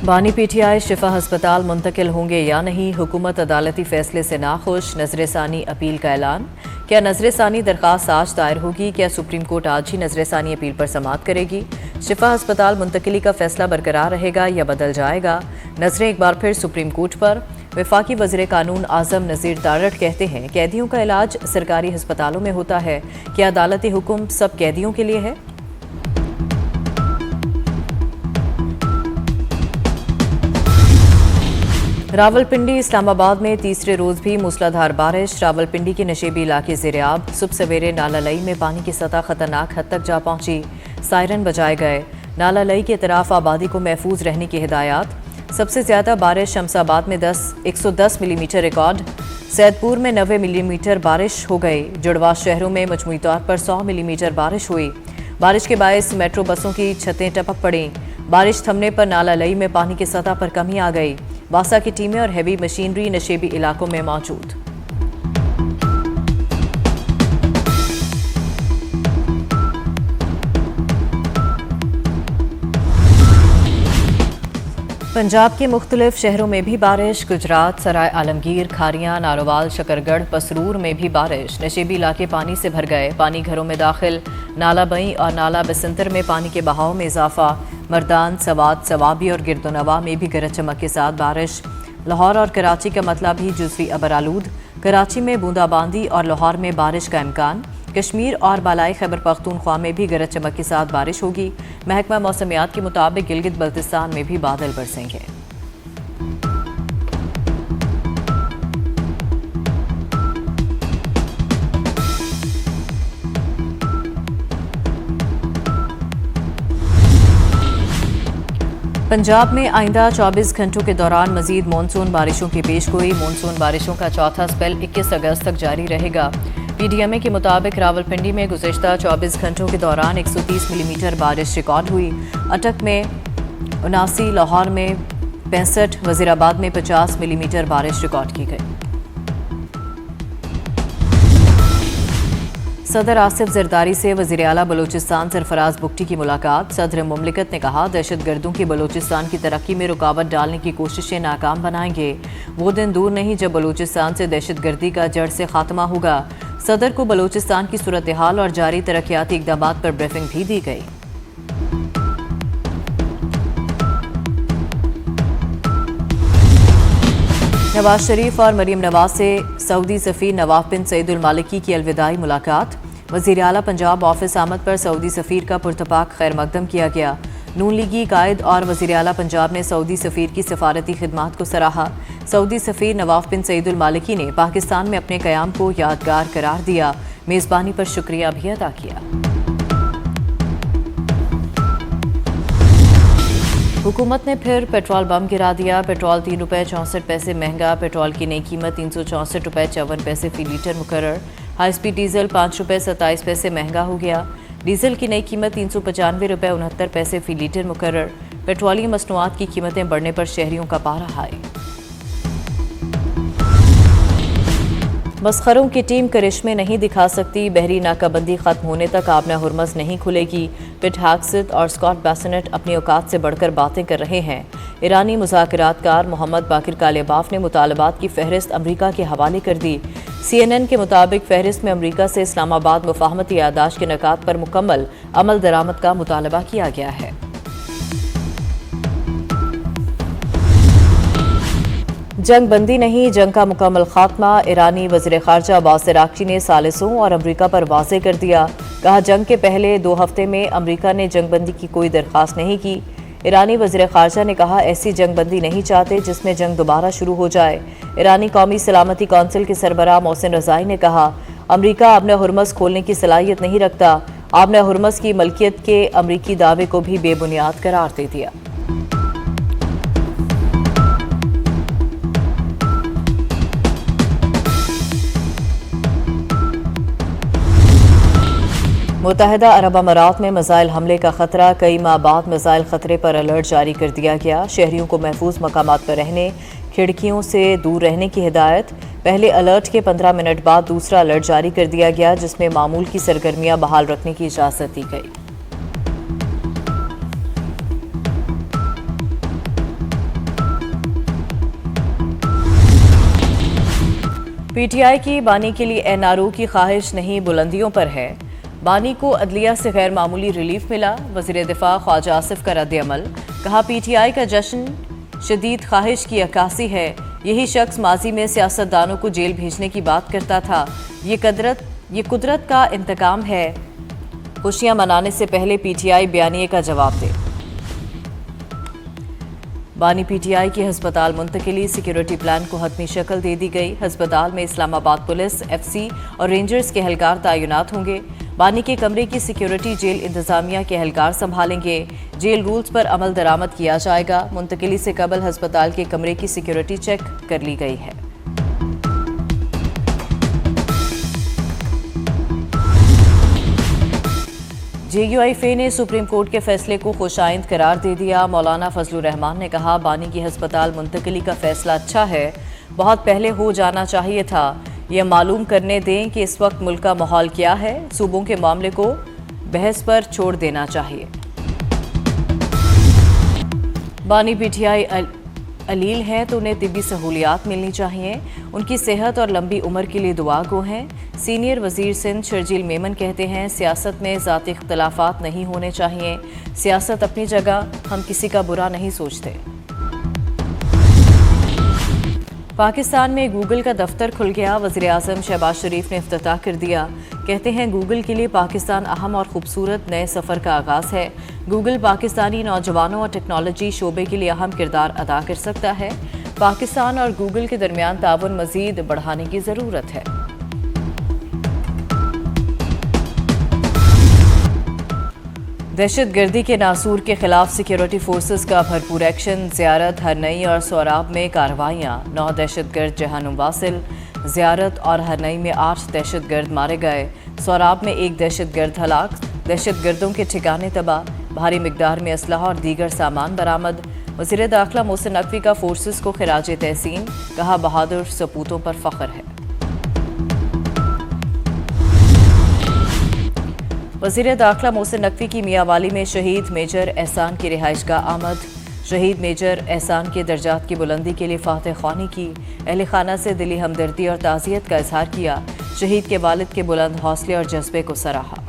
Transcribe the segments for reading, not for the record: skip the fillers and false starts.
बानी पीटीआई शिफा हस्पताल मुंतकिल होंगे या नहीं, हुकूमत अदालती फैसले से नाखुश, नजरसानी अपील का ऐलान। क्या नजरसानी दरखास्त आज दायर होगी? क्या सुप्रीम कोर्ट आज ही नजरसानी अपील पर समाअत करेगी? शिफा हस्पताल मुंतकिली का फैसला बरकरार रहेगा या बदल जाएगा? नजरें एक बार फिर सुप्रीम कोर्ट पर। वफाकी वज़ीर कानून आज़म नज़ीर दारड़ कहते हैं, कैदियों का इलाज सरकारी हस्पतालों में होता है। क्या अदालती हुक्म सब कैदियों के लिए है? रावलपिंडी इस्लामाबाद में तीसरे रोज भी मूसलाधार बारिश। रावलपिंडी के नशेबी इलाके ज़ेर-आब। सुबह सवेरे नाला लई में पानी की सतह खतरनाक हद तक जा पहुंची। सायरन बजाए गए। नाला लई के तरफ आबादी को महफूज रहने की हिदायत। सबसे ज्यादा बारिश शमसाबाद में 110 मिलीमीटर रिकॉर्ड। सैदपुर में 90 मिलीमीटर बारिश हो गई। जुड़वा शहरों में मजमूई तौर पर 100 मिलीमीटर बारिश हुई। बारिश के बायस मेट्रो बसों की छतें टपक पड़ी। बारिश थमने पर नाला लई में पानी की सतह पर कमी आ गई। वासा की टीमें और हैवी मशीनरी नशेबी इलाकों में मौजूद। पंजाब के मुख्तलिफ शहरों में भी बारिश। गुजरात, सराय आलमगीर, खारियां, नारोवाल, शकरगढ़, पसरूर में भी बारिश। नशेबी इलाके पानी से भर गए। पानी घरों में दाखिल। नाला बई और नाला बसंतर में पानी के बहाव में इजाफा। मर्दान, सवात, सवाबी और गिरदोनवा में भी गरज चमक के साथ बारिश। लाहौर और कराची का मतलब भी जुज़वी अबरालूद। कराची में बूंदाबांदी और लाहौर में बारिश का इम्कान। कश्मीर और बालाई खैबर पख्तूनख्वा में भी गरज चमक के साथ बारिश होगी। महकमा मौसमियात के मुताबिक गिलगित बल्तिस्तान में भी बादल बरसेंगे। पंजाब में आइंदा 24 घंटों के दौरान मजीद मानसून बारिशों की पेशगोई। मानसून बारिशों का चौथा स्पेल 21 अगस्त तक जारी रहेगा। पीडीएमए के मुताबिक रावलपिंडी में गुज़िश्ता 24 घंटों के दौरान 130 मिलीमीटर बारिश रिकॉर्ड हुई। अटक में 79, लाहौर में 65, वज़ीराबाद में 50 मिलीमीटर बारिश रिकॉर्ड की गई। सदर आसिफ जरदारी से वज़ीर आला बलूचिस्तान सरफराज बुगटी की मुलाकात। सदर मुमलिकत ने कहा, दहशतगर्दों की बलूचिस्तान की तरक्की में रुकावट डालने की कोशिशें नाकाम बनाएंगे। वो दिन दूर नहीं जब बलूचिस्तान से दहशतगर्दी का जड़ से खात्मा होगा। सदर को बलूचिस्तान की सूरत हाल और जारी तरक्याती इक़दामात पर ब्रीफिंग भी दी गई। नवाज शरीफ और मरीम नवाज से सऊदी सफ़ीर नवाफ बिन सईद अल मालिकी की अलविदाई मुलाकात। वज़ीर आला पंजाब ऑफिस आमद पर सऊदी सफ़ीर का पुरतपाक खैर मकदम किया गया। नून लीगी कायद और वज़ीर आला पंजाब ने सऊदी सफ़ीर की सफारती खिदमात को सराहा। सऊदी सफ़ीर नवाफ बिन सईद अल मालिकी ने पाकिस्तान में अपने क़याम को यादगार करार दिया। मेज़बानी पर शुक्रिया भी अदा किया। हुकूमत ने फिर पेट्रोल बम गिरा दिया। पेट्रोल 3 रुपये 64 पैसे महंगा। पेट्रोल की नई कीमत 364 रुपये 54 पैसे फी लीटर मुकर्रर। हाई स्पीड डीजल 5 रुपये 27 पैसे महंगा हो गया। डीजल की नई कीमत 395 रुपये 69 पैसे फी लीटर मुकर्रर। पेट्रोलियम मसनूआत की कीमतें बढ़ने पर शहरियों का पारा हाई। मस्खरों की टीम करिश्मे नहीं दिखा सकती। बहरी नाकाबंदी खत्म होने तक आबना हुरमज़ नहीं खुलेगी। पिट हैग्सेट और स्कॉट बेसेनेट अपनी औकात से बढ़कर बातें कर रहे हैं। ईरानी मुज़ाकरातकार मोहम्मद बाकिर कालिबाफ ने मुतालबात की फहरिस्त अमरीका के हवाले कर दी। CNN के मुताबिक फहरिस्त में अमरीका से इस्लामाबाद मुफाहमती यादाश्त के निकात पर मुकम्मल अमल दरामद का मुतालबा किया गया है। जंग बंदी नहीं, जंग का मुकम्मल खात्मा। ईरानी वज़ीर ख़ारजा अब्बास अराग़ची ने सालिसों और अमरीका पर वाज़े कर दिया। कहा, जंग के पहले 2 हफ्ते में अमरीका ने जंग बंदी की कोई दरख्वास्त नहीं की। ईरानी वज़ीर ख़ारजा ने कहा, ऐसी जंग बंदी नहीं चाहते जिसमें जंग दोबारा शुरू हो जाए। ईरानी कौमी सलामती कौंसिल के सरबराह मोहसिन रज़ाई ने कहा, अमरीका आबना हुरमज़ खोलने की सलाहियत नहीं रखता। आबना हुरमज़ की मलकियत के अमरीकी दावे को भी बेबुनियाद करार दे दिया। मुत्तहिदा अरब अमारात में मिसाइल हमले का खतरा। कई माह बाद मिसाइल खतरे पर अलर्ट जारी कर दिया गया। शहरियों को महफूज मकामात पर रहने, खिड़कियों से दूर रहने की हिदायत। पहले अलर्ट के 15 मिनट बाद दूसरा अलर्ट जारी कर दिया गया, जिसमें मामूल की सरगर्मियां बहाल रखने की इजाज़त दी गई। पीटीआई की बानी के लिए एनआरओ की ख्वाहिश नहीं बुलंदियों पर है। बानी को अदलिया से गैर मामूली रिलीफ मिला। वज़ीर दिफा ख्वाजा आसिफ का रद्द-ए-अमल। कहा पीटीआई का जश्न शदीद ख्वाहिश की अक्कासी है। यही शख्स माजी में सियासतदानों को जेल भेजने की बात करता था। ये कुदरत का इंतकाम है। खुशियां मनाने से पहले पीटीआई बयानिए का जवाब दे। बानी पीटीआई की हस्पताल मुंतकिली सिक्योरिटी प्लान को हतमी शक्ल दे दी गई। हस्पताल में इस्लामाबाद पुलिस, एफसी और रेंजर्स के एहलकार तैनात होंगे। बानी के कमरे की सिक्योरिटी जेल इंतजामिया के एहलकार संभालेंगे। जेल रूल्स पर अमल दरामद किया जाएगा। मुंतकिली से कबल हस्पताल के कमरे की सिक्योरिटी चेक कर ली गई है। JUIFA ने सुप्रीम कोर्ट के फैसले को खुशाइंद करार दे दिया। मौलाना फजलुर रहमान ने कहा बानी की हस्पताल मुंतकिली का फैसला अच्छा है, बहुत पहले हो जाना चाहिए था। यह मालूम करने दें कि इस वक्त मुल्क का माहौल क्या है। सूबों के मामले को बहस पर छोड़ देना चाहिए। बानी पीटीआई अलील हैं तो उन्हें तिब्बी सहूलियात मिलनी चाहिए। उनकी सेहत और लंबी उम्र के लिए दुआ गो हैं। सीनियर वजीर सिंध शर्जील मेमन कहते हैं सियासत में ज़ाती इख्तलाफात नहीं होने चाहिए। सियासत अपनी जगह, हम किसी का बुरा नहीं सोचते। पाकिस्तान में गूगल का दफ्तर खुल गया। वज़ीर आज़म शहबाज शरीफ ने इफ्तिताह कर दिया। कहते हैं गूगल के लिए पाकिस्तान अहम और खूबसूरत नए सफ़र का आगाज़ है। गूगल पाकिस्तानी नौजवानों और टेक्नोलॉजी शोबे के लिए अहम किरदार अदा कर सकता है। पाकिस्तान और गूगल के दरमियान ताउन मज़ीद बढ़ाने की ज़रूरत है। दहशतगर्दी के नासूर के खिलाफ सिक्योरिटी फोर्सेस का भरपूर एक्शन। ज़ियारत, हरनई और सोराब में कार्रवाइयाँ। 9 दहशतगर्द जहानुम वासिल। ज़ियारत और हरनई में 8 दहशतगर्द मारे गए। सोराब में 1 दहशतगर्द हलाक। दहशतगर्दों के ठिकाने तबाह। भारी मिकदार में असलहा और दीगर सामान बरामद। वज़ीर दाखिला मोहसिन नकवी का फोर्सेस को खिराज तहसीन। कहा बहादुर सपूतों पर फ़ख्र है। वज़ीर दाखिला मोहसिन नकवी की मियांवाली में शहीद मेजर एहसान की रिहाइश का आमद। शहीद मेजर एहसान के दर्जात की बुलंदी के लिए फातह ख्वानी की। अहले खाना से दिली हमदर्दी और ताज़ियत का इजहार किया। शहीद के वालिद के बुलंद हौसले और जज्बे को सराहा।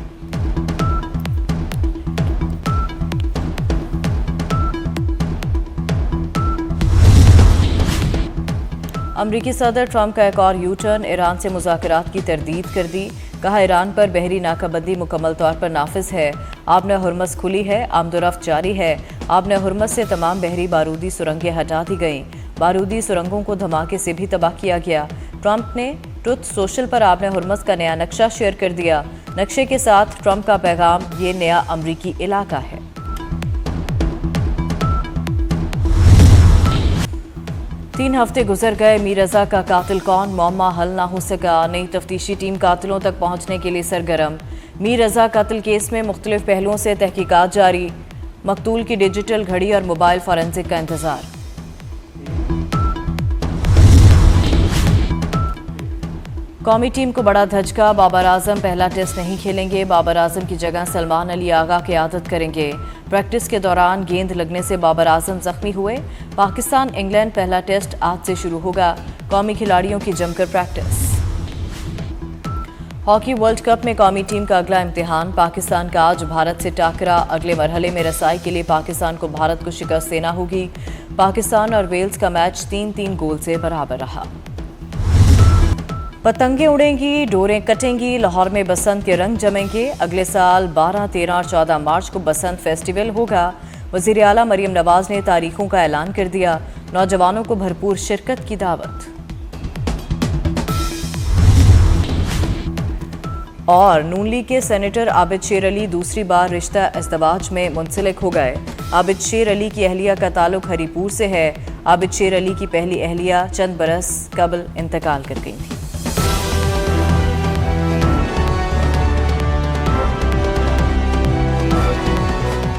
अमरीकी सदर ट्रंप का एक और यू टर्न। ईरान से मुज़ाकरात की तरदीद कर दी। कहा ईरान पर बहरी नाकाबंदी मुकम्मल तौर पर नाफिज है। आबने हुर्मस खुली है, आमदोरफ्त जारी है। आबने हुर्मस से तमाम बहरी बारूदी सुरंगें हटा दी गईं। बारूदी सुरंगों को धमाके से भी तबाह किया गया। ट्रंप ने ट्रुथ सोशल पर आबने हुर्मस का नया नक्शा शेयर कर दिया। नक्शे के साथ ट्रंप का पैगाम, ये नया अमरीकी इलाका है। तीन हफ्ते गुजर गए, मीर रजा का कातिल कौन, मौमा हल ना हो सका। नई तफ्तीशी टीम कातिलों तक पहुंचने के लिए सरगर्म। मीर रजा कातिल केस में मुख्तलिफ पहलुओं से तहकीकात जारी। मकतूल की डिजिटल घड़ी और मोबाइल फॉरेंसिक का इंतजार। कौमी टीम को बड़ा धचका। बाबर आजम पहला टेस्ट नहीं खेलेंगे। बाबर आजम की जगह सलमान अली आगा क़यादत करेंगे। प्रैक्टिस के दौरान गेंद लगने से बाबर आजम जख्मी हुए। पाकिस्तान इंग्लैंड पहला टेस्ट आज से शुरू होगा। कौमी खिलाड़ियों की जमकर प्रैक्टिस। हॉकी वर्ल्ड कप में कौमी टीम का अगला इम्तिहान। पाकिस्तान का आज भारत से टाकरा। अगले मरहले में रसाई के लिए पाकिस्तान को भारत को शिकस्त देना होगी। पाकिस्तान और वेल्स का मैच 3-3 गोल से बराबर रहा। पतंगें उड़ेंगी, डोरें कटेंगी, लाहौर में बसंत के रंग जमेंगे। अगले साल 12, 13 और 14 मार्च को बसंत फेस्टिवल होगा। वज़ीर आला मरियम नवाज ने तारीखों का ऐलान कर दिया। नौजवानों को भरपूर शिरकत की दावत। और नून लीग के सेनेटर आबिद शेर अली दूसरी बार रिश्ता इज़्दवाज में मुंसलिक हो गए। आबिद शेर अली की अहलिया का ताल्लुक हरीपुर से है। आबिद शेर अली की पहली अहलिया चंद बरस कबल इंतकाल कर गई थी।